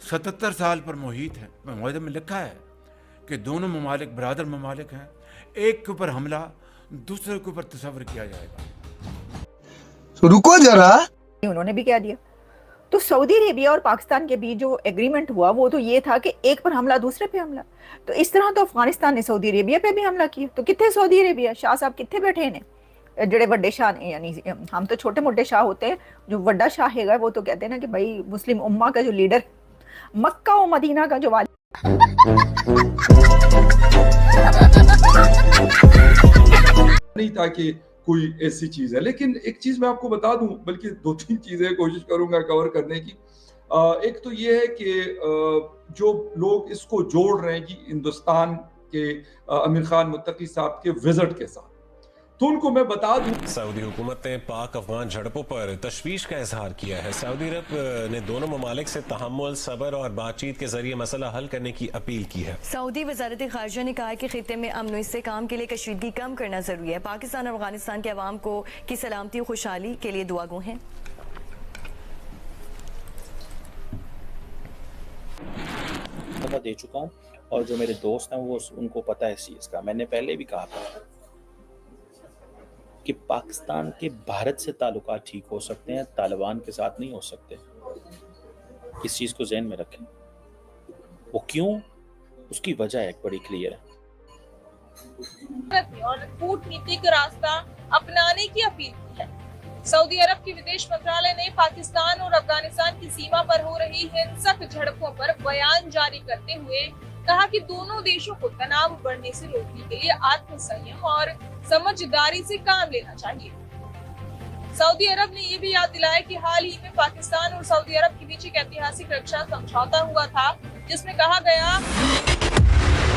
77 साल पर मुहित है। मुआहदे में लिखा है कि दोनों ममालिक बरादर ममालिक हैं, एक के ऊपर हमला दूसरे के ऊपर तस्वर किया जाएगा। तो रुको जरा, उन्होंने भी कह दिया। तो सऊदी अरेबिया और पाकिस्तान के बीच जो एग्रीमेंट हुआ वो तो ये था कि एक पर हमला दूसरे पे हमला। तो इस तरह तो अफगानिस्तान ने सऊदी अरेबिया पे भी हमला किया। तो कितने सऊदी अरेबिया शाह साहब कितने बैठे ने जड़े बड़े शाह ने, यानी हम तो छोटे मोटे शाह होते हैं, जो बड़ा शाह है वो तो कहते हैं ना कि भाई मुस्लिम उम्मा का जो लीडर, मक्का और मदीना का जो वाली नहीं था कि कोई ऐसी चीज है। लेकिन एक चीज मैं आपको बता दूं, बल्कि दो तीन चीजें कोशिश करूंगा कवर करने की। एक तो ये है कि जो लोग इसको जोड़ रहे हैं कि हिंदुस्तान के आमिर खान मुत्तकी साहब के विजिट के साथ, तो उनको मैं बता दूं, सऊदी हुकूमत ने पाक अफगान झड़पों पर तशवीश का इजहार किया है। सऊदी अरब ने दोनों ममालिक से तहम्मुल, सब्र और बातचीत के जरिए मसला हल करने की अपील की है। सऊदी वजारत खारजा ने कहा कि खित्ते में अमन इस्तेहकाम के लिए कशीदगी कम करना जरूरी है। पाकिस्तान और अफगानिस्तान के अवाम को की सलामती और खुशहाली के लिए दुआ गो हैं। दे चुका हूँ और जो मेरे दोस्त हैं वो उनको पता है इस चीज़ का। मैंने पहले भी कहा था कि पाकिस्तान के भारत से ताल्लुकात ठीक हो सकते हैं, तालिबान के साथ नहीं हो सकते। इस चीज़ को ज़हन में रखें। वो क्यों, उसकी वजह एक बड़ी क्लियर है। और कूटनीतिक रास्ता अपनाने की अपील की है। सऊदी अरब के विदेश मंत्रालय ने पाकिस्तान और अफगानिस्तान की सीमा पर हो रही हिंसक झड़पों पर बयान जारी करते हुए कहा कि दोनों देशों को तनाव बढ़ने से रोकने के लिए आत्मसंयम और समझदारी से काम लेना चाहिए। सऊदी अरब ने ये भी याद दिलाया कि हाल ही में पाकिस्तान और सऊदी अरब के बीच एक ऐतिहासिक रक्षा समझौता हुआ था, जिसमें कहा गया।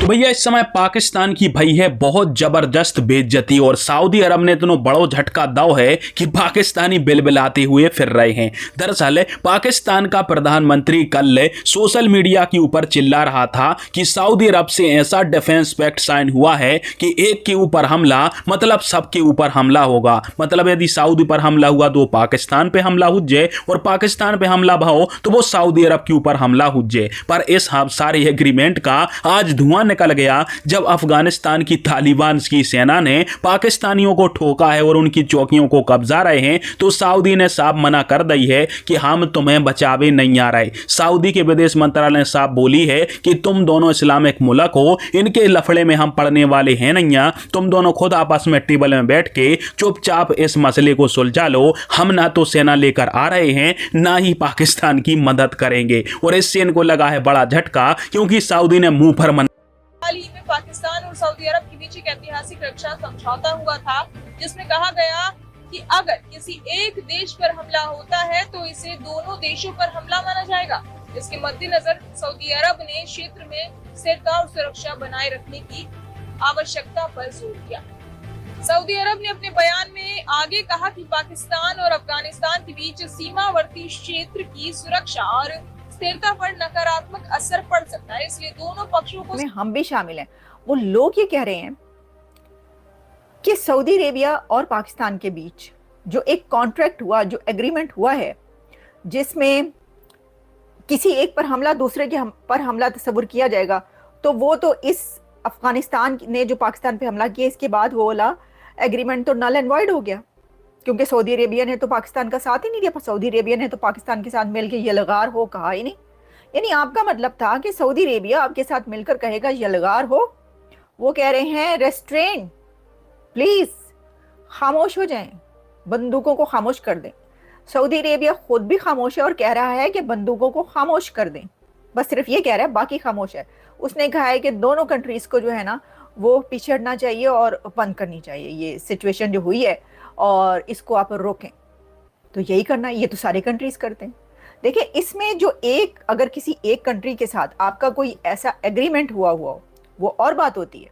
तो भैया इस समय पाकिस्तान की भई है बहुत जबरदस्त बेइज्जती और सऊदी अरब ने इतना बड़ो झटका दाव है कि पाकिस्तानी बिलबिलाते हुए फिर रहे हैं। दरअसल पाकिस्तान का प्रधानमंत्री कल सोशल मीडिया के ऊपर चिल्ला रहा था कि सऊदी अरब से ऐसा डिफेंस पैक्ट साइन हुआ है कि एक के ऊपर हमला मतलब सबके ऊपर हमला होगा। मतलब यदि सऊदी पर हमला हुआ तो पाकिस्तान पे हमला हो जाए और पाकिस्तान पे हमला भाओ तो वो सऊदी अरब के ऊपर हमला हो जाए। पर इस सारे एग्रीमेंट का आज धुआं निकल गया जब अफगानिस्तान की तालिबान की सेना ने पाकिस्तानियों को ठोका है और उनकी चौकियों को कब्जा रहे हैं। तो सऊदी ने साफ मना कर दी है कि हम तुम्हें बचावे नहीं आ रहे। सऊदी के विदेश मंत्रालय ने साफ बोली है कि तुम दोनों इस्लामिक मुल्क हो, इनके लफड़े में हम पड़ने वाले हैं नहीं। तुम दोनों खुद आपस में टेबल में बैठ के चुपचाप इस मसले को सुलझा लो। हम ना तो सेना लेकर आ रहे हैं ना ही पाकिस्तान की मदद करेंगे। और इससे इनको लगा है बड़ा झटका, क्योंकि सऊदी ने मुंह पर हाल ही में पाकिस्तान और सऊदी अरब के बीच एक ऐतिहासिक रक्षा समझौता हुआ था, जिसमें कहा गया कि अगर किसी एक देश पर हमला होता है तो इसे दोनों देशों पर हमला माना जाएगा। इसके मद्देनजर सऊदी अरब ने क्षेत्र में स्थिरता और सुरक्षा बनाए रखने की आवश्यकता पर जोर दिया। सऊदी अरब ने अपने बयान में आगे कहा कि पाकिस्तान और अफगानिस्तान के बीच सीमावर्ती क्षेत्र की सुरक्षा और स्थिरता पर नकारात्मक असर पड़ सकता है, इसलिए दोनों पक्षों को हम भी शामिल हैं। वो लोग ये कह रहे हैं कि सऊदी अरेबिया और पाकिस्तान के बीच जो एक कॉन्ट्रैक्ट हुआ, जो एग्रीमेंट हुआ है, जिसमें किसी एक पर हमला दूसरे के पर हमला तस्वुर किया जाएगा, तो वो तो इस अफगानिस्तान ने जो पाकिस्तान पे हमला किया इसके बाद वो वाला एग्रीमेंट तो नल एंड वॉइड हो गया, क्योंकि सऊदी अरेबिया ने तो पाकिस्तान का साथ ही नहीं दिया। सऊदी अरेबिया ने तो पाकिस्तान के साथ मिलकर यलगार हो कहा ही नहीं। यानी आपका मतलब था कि सऊदी अरेबिया आपके साथ मिलकर कहेगा यलगार हो। वो कह रहे हैं रेस्ट्रेन, प्लीज खामोश हो जाएं, बंदूकों को खामोश कर दें। सऊदी अरेबिया खुद भी खामोश है और कह रहा है कि बंदूकों को खामोश कर दें। बस सिर्फ ये कह रहा है, बाकी खामोश है। उसने कहा है कि दोनों कंट्रीज को जो है ना वो पीछे हटना चाहिए और बंद करनी चाहिए ये सिचुएशन जो हुई है, और इसको आप रोकें। तो यही करना है, ये तो सारे कंट्रीज करते हैं। देखिए इसमें जो एक, अगर किसी एक कंट्री के साथ आपका कोई ऐसा एग्रीमेंट हुआ हो वो और बात होती है,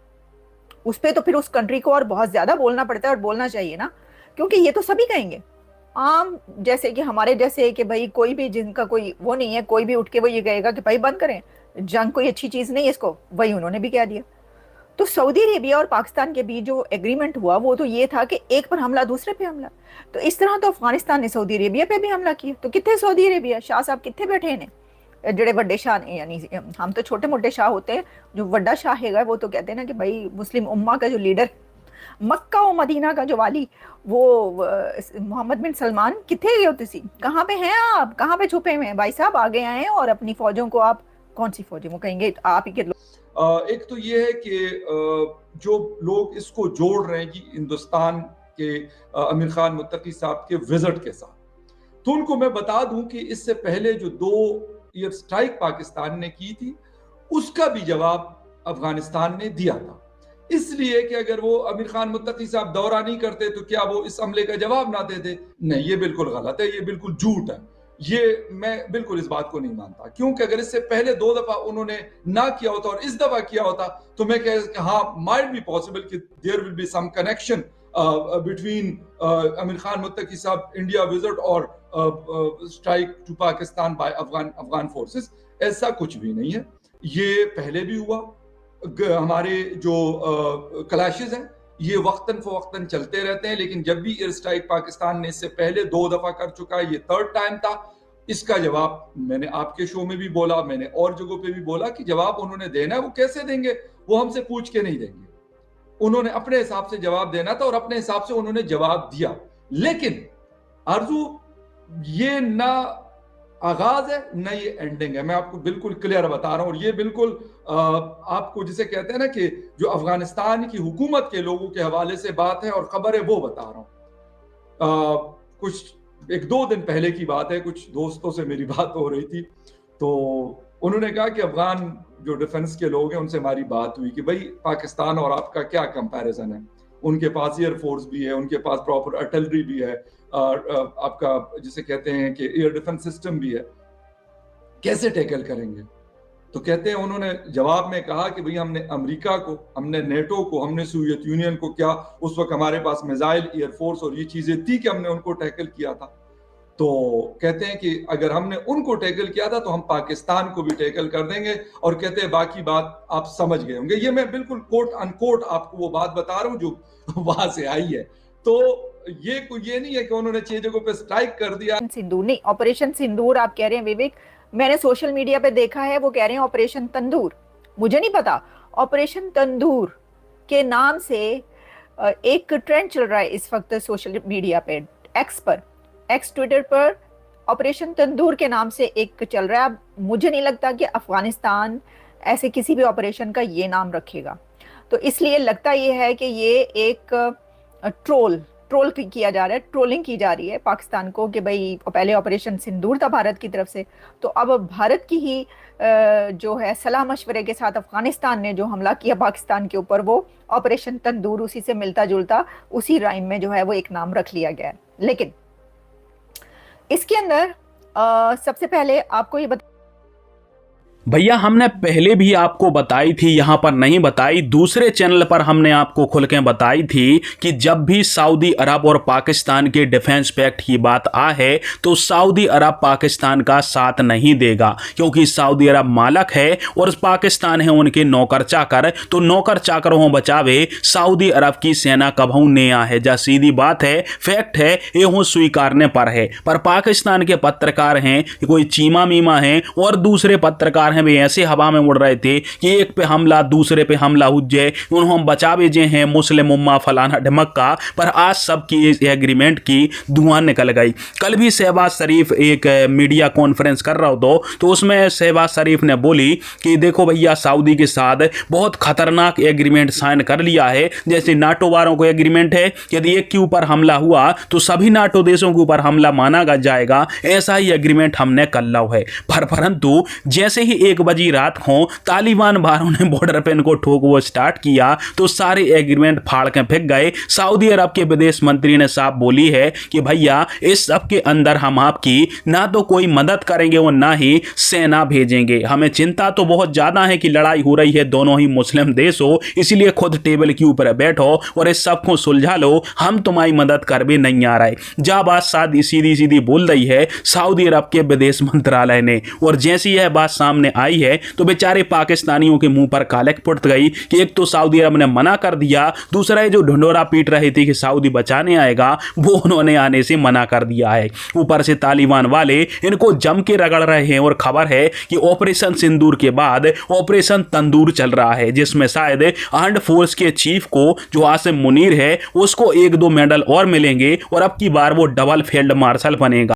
उस पर तो फिर उस कंट्री को और बहुत ज्यादा बोलना पड़ता है, और बोलना चाहिए ना, क्योंकि ये तो सभी कहेंगे। आम जैसे कि हमारे जैसे कि भाई कोई भी जिनका कोई वो नहीं है, कोई भी उठ के वो ये कहेगा कि भाई बंद करें, जंग कोई अच्छी चीज नहीं है, इसको वही उन्होंने भी कह दिया। तो सऊदी अरेबिया और पाकिस्तान के बीच जो एग्रीमेंट हुआ वो तो ये था कि एक पर हमला दूसरे पे हमला। तो इस तरह तो अफगानिस्तान ने सऊदी अरेबिया पे भी हमला किया। तो कितने सऊदी अरेबिया शाह साहब कितने बैठे हैं ਜਿਹੜੇ ਵੱਡੇ शाह ने, यानी हम तो छोटे मोटे शाह होते हैं, जो ਵੱਡਾ शाह हैगा वो तो कहते हैं ना कि भाई मुस्लिम उम्मा का जो लीडर, मक्का और मदीना का जो वाली, वो मोहम्मद बिन सलमान किथे गए होते सी, कहाँ पे हैं आप, कहाँ पे छुपे हुए हैं भाई साहब, आगे आए हैं और अपनी फौजों को, आप कौन सी फौजें, वो कहेंगे आप ही के लोग। एक तो ये है कि जो लोग इसको जोड़ रहे हैं कि हिंदुस्तान के आमिर खान मुत्तकी साहब के विजिट के साथ, तो उनको मैं बता दूं कि इससे पहले जो 2 एयर स्ट्राइक पाकिस्तान ने की थी, उसका भी जवाब अफगानिस्तान ने दिया था। इसलिए कि अगर वो आमिर खान मुत्तकी साहब दौरा नहीं करते तो क्या वो इस हमले का जवाब ना देते? नहीं, ये बिल्कुल गलत है, ये बिल्कुल झूठ है, ये मैं बिल्कुल इस बात को नहीं मानता। क्योंकि अगर इससे पहले 2 दफा उन्होंने ना किया होता और इस दफा किया होता तो मैं कह हाँ, माइट बी पॉसिबल कि there will be some connection between Amir Khan Muttaqi साहब इंडिया विजिट और strike to Pakistan by Afghan forces. ऐसा कुछ भी नहीं है, ये पहले भी हुआ। हमारे जो क्लैशेस हैं ये वक्तन फवक्तन चलते रहते हैं, लेकिन जब भी एयर स्ट्राइक पाकिस्तान ने इससे पहले 2 दफा कर चुका है, ये 3rd टाइम था। इसका जवाब मैंने आपके शो में भी बोला, मैंने और जगहों पे भी बोला कि जवाब उन्होंने देना है, वो कैसे देंगे? वो हमसे पूछ के नहीं देंगे, उन्होंने अपने हिसाब से जवाब देना था और अपने हिसाब से उन्होंने जवाब दिया। लेकिन आरजू, ये ना आगाज है ना ये एंडिंग है, मैं आपको बिल्कुल क्लियर बता रहा हूं। और ये बिल्कुल आपको जिसे कहते हैं ना कि जो अफगानिस्तान की हुकूमत के लोगों के हवाले से बात है और खबर है, वो बता रहा हूं। कुछ 1-2 दिन पहले की बात है, कुछ दोस्तों से मेरी बात हो रही थी, तो उन्होंने कहा कि अफगान जो डिफेंस के लोग हैं उनसे हमारी बात हुई कि भाई पाकिस्तान और आपका क्या कंपैरिजन है, उनके पास एयरफोर्स भी है, उनके पास प्रॉपर आर्टिलरी भी है, आपका जिसे कहते हैं कि एयर डिफेंस सिस्टम भी है, कैसे टैकल करेंगे? तो कहते हैं, उन्होंने जवाब में कहा कि भाई हमने अमेरिका को, हमने नेटो को, हमने सोवियत यूनियन को, क्या उस वक्त हमारे पास मिसाइल, एयरफोर्स और ये चीजें थी कि हमने उनको टैकल किया था? तो कहते हैं कि अगर हमने उनको टैकल किया था तो हम पाकिस्तान को भी टैकल कर देंगे, और कहते हैं बाकी बात आप समझ गए होंगे। ये मैं बिल्कुल कोट अनकोट आपको वो बात बता रहा हूँ जो वहां से आई है। तो ये नहीं है कि उन्होंने 6 जगहों पे स्ट्राइक कर दिया। सिंदूर नहीं, ऑपरेशन सिंदूर आप कह रहे हैं विवेक, मैंने सोशल मीडिया पे देखा है, वो कह रहे हैं ऑपरेशन तंदूर। मुझे नहीं पता, ऑपरेशन तंदूर के नाम से एक ट्रेंड चल रहा है इस वक्त सोशल मीडिया पे, एक्स ट्विटर पर ऑपरेशन तंदूर के नाम से एक चल रहा है। अब मुझे नहीं लगता कि अफगानिस्तान ऐसे किसी भी ऑपरेशन का ये नाम रखेगा, तो इसलिए लगता ये है कि ये एक ट्रोल किया जा रहा है, ट्रोलिंग की जा रही है पाकिस्तान को कि भाई पहले ऑपरेशन सिंदूर था भारत की तरफ से, तो अब भारत की ही जो है सलाह मशवरे के साथ अफगानिस्तान ने जो हमला किया पाकिस्तान के ऊपर, वो ऑपरेशन तंदूर उसी से मिलता जुलता, उसी राइम में जो है वो एक नाम रख लिया गया है। लेकिन इसके अंदर सबसे पहले आपको ये भैया हमने पहले भी आपको बताई थी, यहाँ पर नहीं बताई, दूसरे चैनल पर हमने आपको खुल के बताई थी कि जब भी सऊदी अरब और पाकिस्तान के डिफेंस पैक्ट की बात आ है तो सऊदी अरब पाकिस्तान का साथ नहीं देगा, क्योंकि सऊदी अरब मालक है और पाकिस्तान है उनके नौकर चाकर, तो नौकर चाकर हो बचावे सऊदी अरब की सेना कभू ने आ है। जा सीधी बात है, फैक्ट है, ये हो स्वीकारने पर है। पर पाकिस्तान के पत्रकार हैं, कोई चीमा मीमा हैं और दूसरे पत्रकार भी ऐसे हवा में उड़ रहे थे कि एक पे हमला दूसरे पे हमला हो जाए, उन्होंने बचावे जे हैं मुस्लिम उम्मा फलाना ढमक्का। पर आज सबकी एग्रीमेंट की धुआं निकल गई। कल भी शहबाज शरीफ एक मीडिया कॉन्फ्रेंस कर रहा हो तो उसमें शहबाज शरीफ ने बोली कि देखो भैया सऊदी के साथ बहुत खतरनाक एग्रीमेंट साइन कर लिया है, जैसे नाटो वालों को एग्रीमेंट है, यदि एक के ऊपर हमला हुआ तो सभी नाटो देशों के ऊपर हमला माना जाएगा, ऐसा ही एग्रीमेंट हमने कर ला है। परंतु जैसे ही 1 बजी रात को तालिबान वालों ने बॉर्डर पे इनको ठोक वो स्टार्ट किया तो सारे एग्रीमेंट फाड़ के फेंक गए। सऊदी अरब के विदेश मंत्री ने साफ बोली है कि भैया इस सब के अंदर हम आपकी ना तो कोई मदद करेंगे और ना ही सेना भेजेंगे, हमें चिंता तो बहुत ज्यादा है कि लड़ाई हो रही है दोनों ही मुस्लिम देश हो, इसलिए खुद टेबल के ऊपर बैठो और इस सब को सुलझा लो, हम तुम्हारी मदद कर भी नहीं आ रहे। जा बात सीधी बोल रही है सऊदी अरब के विदेश मंत्रालय ने, और जैसी यह बात सामने आई है तो बेचारे पाकिस्तानियों के मुंह पर कालक पुट गई कि एक तो सऊदी अरब ने मना कर दिया, दूसरा ये जो ढंढोरा पीट रहे थे कि सऊदी बचाने आएगा वो उन्होंने आने से मना कर दिया है। ऊपर से तालिबान वाले इनको जम के रगड़ रहे हैं और खबर है कि ऑपरेशन सिंदूर के बाद ऑपरेशन तंदूर चल रहा है, जिसमें शायद आर्म्ड फोर्स के चीफ को जो आसिम मुनीर है उसको 1-2 मेडल और मिलेंगे और अब की बार वो डबल फील्ड मार्शल बनेगा।